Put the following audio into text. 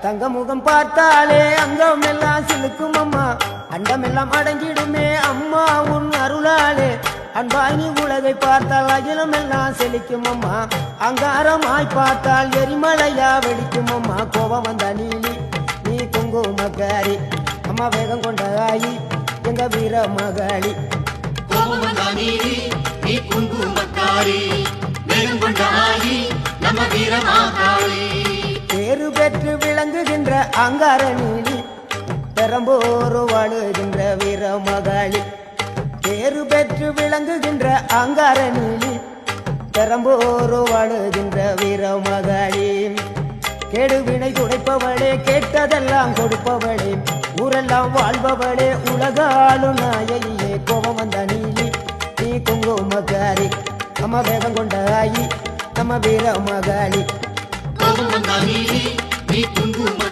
தங்க முகம் பார்த்தாலே அங்கம் எல்லாம் சிலுக்கும் அம்மா அண்டமெல்லாம் அடங்கிடுமே அம்மா உன் அருளாலே அன்பாகி உலகை பார்த்தால் அகிலம் எல்லாம் செழிக்கும் அம்மா அங்காரமாய் பார்த்தால் எரிமலையா வெடிக்கும் அம்மா கோபம் வந்த நீலி நீ குங்குமக்காரி அம்மா வேகம் கொண்ட ஆயி எங்க வீர மகாளி கோபம் வந்த நீலி நீ குங்குமக்காரி வேகம் கொண்ட ஆயி நம்ம வீர மகாளி பேரு பெற்று விளங்குகின்ற அங்கார நீலி பெரம்போரு வாழுகின்ற வீர மகாளி பேரு பெற்று விளங்குகின்ற அங்கார நீலி பெரம்போரு வாழுகின்ற வீர மகாளி கேடுவினை துடைப்பவளே கேட்டதெல்லாம் கொடுப்பவளே ஊரெல்லாம் வாழ்பவளே உலகாலும் நாயகியே கோபம் வந்த நீலி நீ குங்குமக்காரி அம்மா வேகம் கொண்ட ஆயி நம்ம வீர மகாளி கோபம் வந்த நீலி நீ குங்கும